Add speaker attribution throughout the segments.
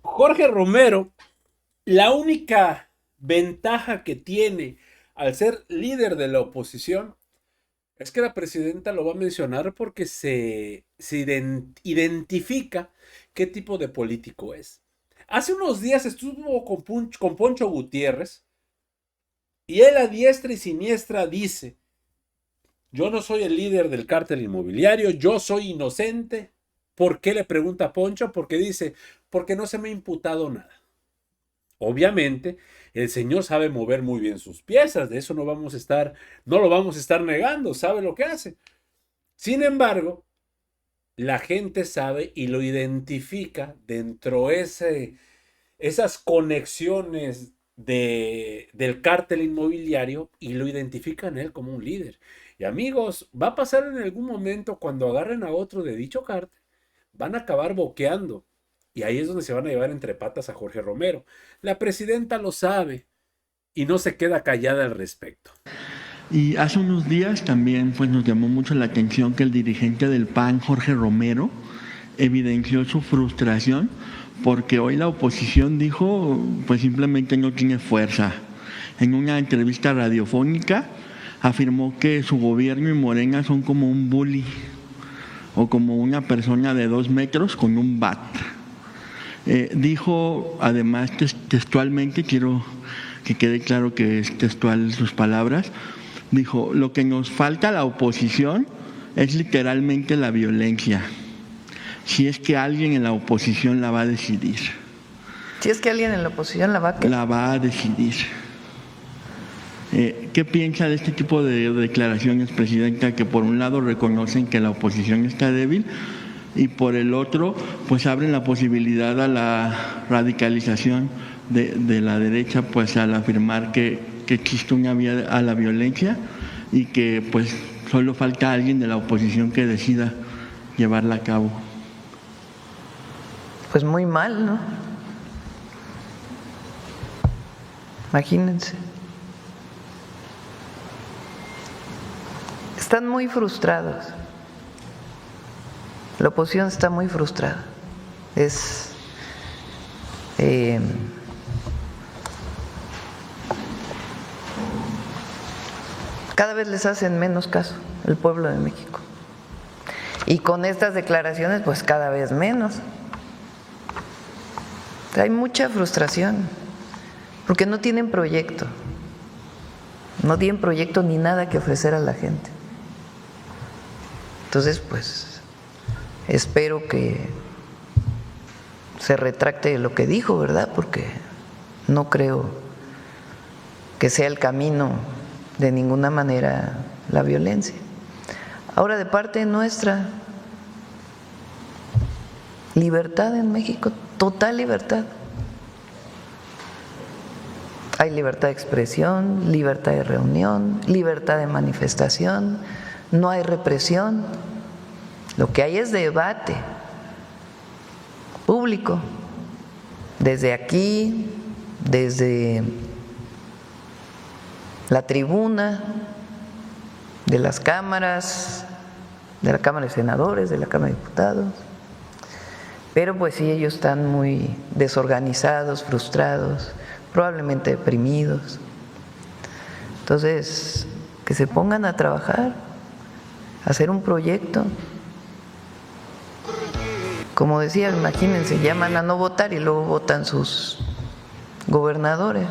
Speaker 1: Jorge Romero, la única ventaja que tiene al ser líder de la oposición es que la presidenta lo va a mencionar porque se identifica qué tipo de político es. Hace unos días estuvo con Poncho Gutiérrez y él a diestra y siniestra dice: yo no soy el líder del cártel inmobiliario, yo soy inocente. ¿Por qué le pregunta a Poncho? Porque dice: porque no se me ha imputado nada. Obviamente, el señor sabe mover muy bien sus piezas, de eso no lo vamos a estar negando, sabe lo que hace. Sin embargo, la gente sabe y lo identifica dentro esas conexiones del cártel inmobiliario y lo identifican él como un líder. Y amigos, va a pasar en algún momento cuando agarren a otro de dicho cártel, van a acabar boqueando. Y ahí es donde se van a llevar entre patas a Jorge Romero. La presidenta lo sabe y no se queda callada al respecto.
Speaker 2: Y hace unos días también pues, nos llamó mucho la atención que el dirigente del PAN, Jorge Romero, evidenció su frustración porque hoy la oposición dijo pues simplemente no tiene fuerza. En una entrevista radiofónica afirmó que su gobierno y Morena son como un bully o como una persona de 2 metros con un bat. Dijo además textualmente, quiero que quede claro que es textual sus palabras, dijo: lo que nos falta a la oposición es literalmente la violencia, si es que alguien en la oposición la va a decidir.
Speaker 3: Si es que alguien en la oposición
Speaker 2: la va a decidir. ¿Qué piensa de este tipo de declaraciones, Presidenta, que por un lado reconocen que la oposición está débil y por el otro pues abren la posibilidad a la radicalización de la derecha, pues al afirmar que existe una vía a la violencia y que pues solo falta alguien de la oposición que decida llevarla a cabo?
Speaker 3: Pues muy mal, ¿no? Imagínense. Están muy frustrados. La oposición está muy frustrada. Cada vez les hacen menos caso el pueblo de México. Y con estas declaraciones, pues cada vez menos. Hay mucha frustración, porque no tienen proyecto. No tienen proyecto ni nada que ofrecer a la gente. Entonces, pues, espero que se retracte de lo que dijo, ¿verdad? Porque no creo que sea el camino de ninguna manera la violencia. Ahora, de parte nuestra, libertad en México, total libertad. Hay libertad de expresión, libertad de reunión, libertad de manifestación, no hay represión. Lo que hay es debate público, desde aquí, desde la tribuna de las cámaras, de la Cámara de Senadores, de la Cámara de Diputados. Pero pues sí, ellos están muy desorganizados, frustrados, probablemente deprimidos. Entonces, que se pongan a trabajar, a hacer un proyecto. Como decía, imagínense, llaman a no votar y luego votan sus gobernadores.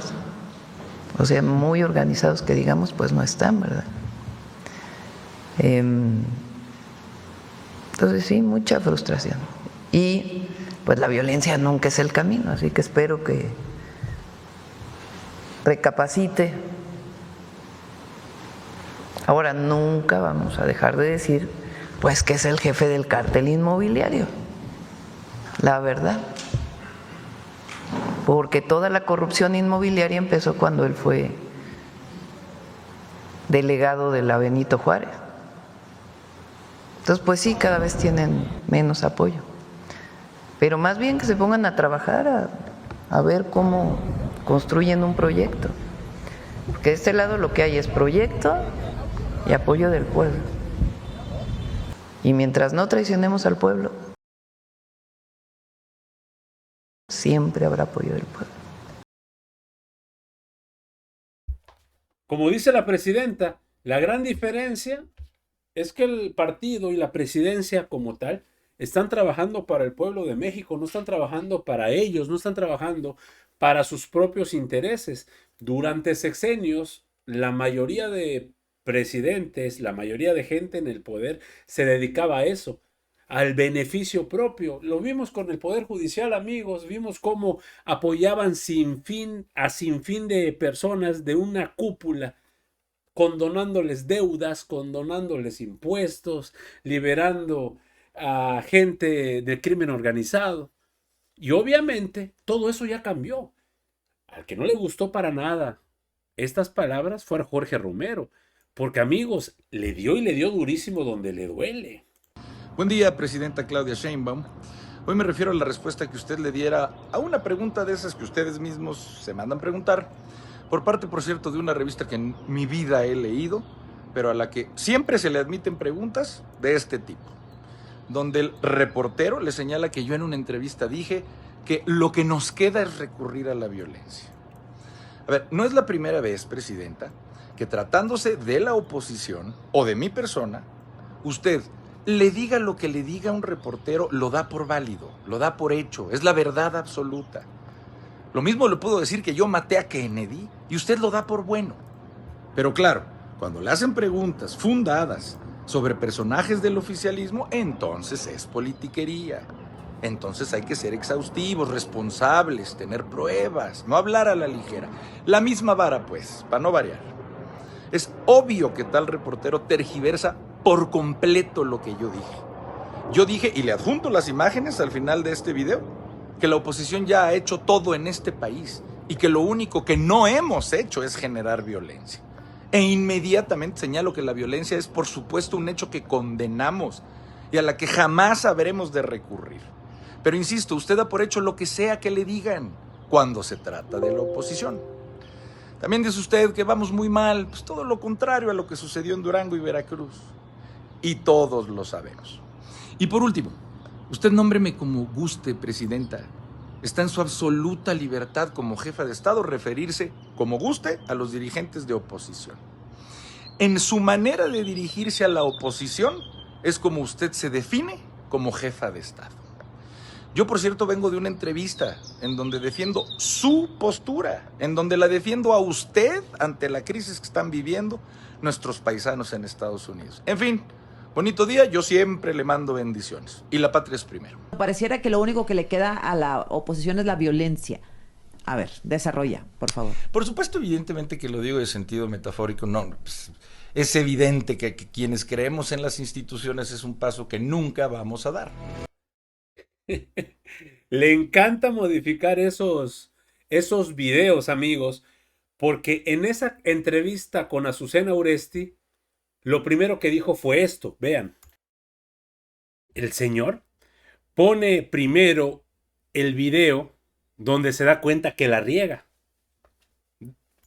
Speaker 3: O sea, muy organizados que digamos, pues no están, ¿verdad? Entonces sí, mucha frustración. Y pues la violencia nunca es el camino, así que espero que recapacite. Ahora, nunca vamos a dejar de decir pues que es el jefe del cártel inmobiliario, la verdad, porque toda la corrupción inmobiliaria empezó cuando él fue delegado de la Benito Juárez. Entonces, pues sí, cada vez tienen menos apoyo, pero más bien que se pongan a trabajar, a ver cómo construyen un proyecto, porque de este lado lo que hay es proyecto y apoyo del pueblo, y mientras no traicionemos al pueblo, siempre habrá apoyo del pueblo.
Speaker 1: Como dice la presidenta, la gran diferencia es que el partido y la presidencia como tal están trabajando para el pueblo de México, no están trabajando para ellos, no están trabajando para sus propios intereses. Durante sexenios, la mayoría de presidentes, la mayoría de gente en el poder se dedicaba a eso, al beneficio propio. Lo vimos con el Poder Judicial, amigos, vimos cómo apoyaban sin fin de personas de una cúpula, condonándoles deudas, condonándoles impuestos, liberando a gente del crimen organizado. Y obviamente todo eso ya cambió. Al que no le gustó para nada estas palabras fue a Jorge Romero, porque amigos, le dio y le dio durísimo donde le duele.
Speaker 4: Buen día, presidenta Claudia Sheinbaum. Hoy me refiero a la respuesta que usted le diera a una pregunta de esas que ustedes mismos se mandan preguntar, por parte, por cierto, de una revista que en mi vida he leído, pero a la que siempre se le admiten preguntas de este tipo, donde el reportero le señala que yo en una entrevista dije que lo que nos queda es recurrir a la violencia. A ver, no es la primera vez, presidenta, que tratándose de la oposición o de mi persona, usted le diga lo que le diga a un reportero, lo da por válido, lo da por hecho, es la verdad absoluta. Lo mismo le puedo decir que yo maté a Kennedy y usted lo da por bueno. Pero claro, cuando le hacen preguntas fundadas sobre personajes del oficialismo, entonces es politiquería. Entonces hay que ser exhaustivos, responsables, tener pruebas, no hablar a la ligera. La misma vara, pues, para no variar. Es obvio que tal reportero tergiversa por completo lo que yo dije. Yo dije, y le adjunto las imágenes al final de este video, que la oposición ya ha hecho todo en este país y que lo único que no hemos hecho es generar violencia. E inmediatamente señalo que la violencia es, por supuesto, un hecho que condenamos y a la que jamás habremos de recurrir. Pero insisto, usted da por hecho lo que sea que le digan cuando se trata de la oposición. También dice usted que vamos muy mal, pues todo lo contrario a lo que sucedió en Durango y Veracruz. Y todos lo sabemos. Y por último, usted nómbreme como guste, presidenta. Está en su absoluta libertad como jefa de Estado referirse como guste a los dirigentes de oposición. En su manera de dirigirse a la oposición es como usted se define como jefa de Estado. Yo, por cierto, vengo de una entrevista en donde defiendo su postura, en donde la defiendo a usted ante la crisis que están viviendo nuestros paisanos en Estados Unidos. En fin, bonito día, yo siempre le mando bendiciones. Y la patria es primero.
Speaker 5: Pareciera que lo único que le queda a la oposición es la violencia. A ver, desarrolla, por favor.
Speaker 4: Por supuesto, evidentemente que lo digo de sentido metafórico, no. Pues, es evidente que quienes creemos en las instituciones es un paso que nunca vamos a dar.
Speaker 1: Le encanta modificar esos videos, amigos, porque en esa entrevista con Azucena Uresti, lo primero que dijo fue esto, vean. El señor pone primero el video donde se da cuenta que la riega.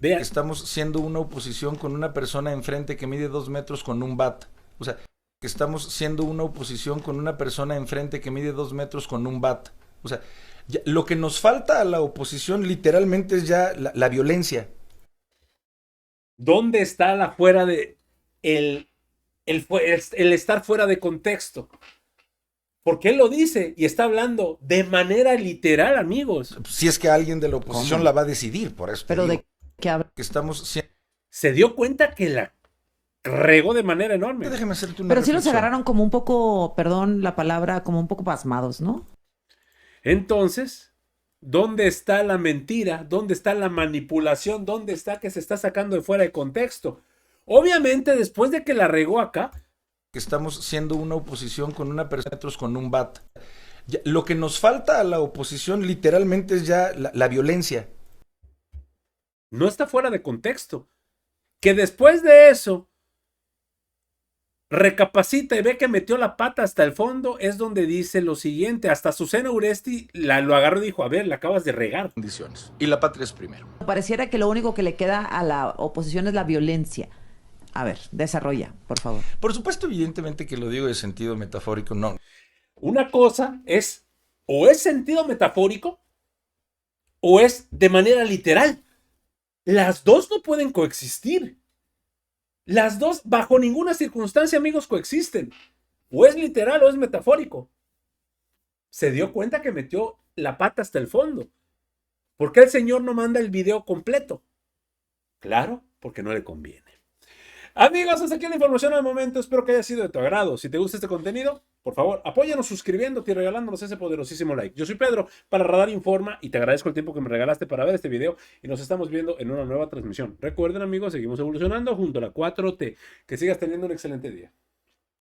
Speaker 1: Vean.
Speaker 4: Estamos siendo una oposición con una persona enfrente que mide 2 metros con un bat. O sea, que estamos siendo una oposición con una persona enfrente que mide 2 metros con un bat. O sea, ya, lo que nos falta a la oposición literalmente es ya la violencia.
Speaker 1: ¿Dónde está la fuera de el estar fuera de contexto? Porque él lo dice y está hablando de manera literal, amigos.
Speaker 4: Si es que alguien de la oposición la va a decidir, por eso.
Speaker 5: Pero de qué habla.
Speaker 4: Que estamos
Speaker 1: se dio cuenta que la regó de manera enorme.
Speaker 4: Déjeme hacerte una
Speaker 5: Pero sí
Speaker 4: reflexión.
Speaker 5: los agarraron como un poco, perdón la palabra, como un poco pasmados, ¿no?
Speaker 1: Entonces, ¿dónde está la mentira? ¿Dónde está la manipulación? ¿Dónde está que se está sacando de fuera de contexto? Obviamente, después de que la regó acá,
Speaker 4: que estamos siendo una oposición con una persona con un bat. Ya, lo que nos falta a la oposición literalmente es ya la violencia.
Speaker 1: No está fuera de contexto. Que después de eso recapacita y ve que metió la pata hasta el fondo, es donde dice lo siguiente. Hasta Azucena Uresti lo agarró y dijo, a ver, la acabas de regar.
Speaker 4: Condiciones. Y la patria es primero.
Speaker 5: Pareciera que lo único que le queda a la oposición es la violencia. A ver, desarrolla, por favor.
Speaker 4: Por supuesto, evidentemente que lo digo de sentido metafórico, no.
Speaker 1: Una cosa es, o es sentido metafórico, o es de manera literal. Las dos no pueden coexistir. Las dos, bajo ninguna circunstancia, amigos, coexisten. O es literal o es metafórico. Se dio cuenta que metió la pata hasta el fondo. ¿Por qué el señor no manda el video completo? Claro, porque no le conviene. Amigos, hasta aquí la información al momento. Espero que haya sido de tu agrado. Si te gusta este contenido, por favor, apóyanos suscribiéndote y regalándonos ese poderosísimo like. Yo soy Pedro para Radar Informa y te agradezco el tiempo que me regalaste para ver este video y nos estamos viendo en una nueva transmisión. Recuerden, amigos, seguimos evolucionando junto a la 4T. Que sigas teniendo un excelente día.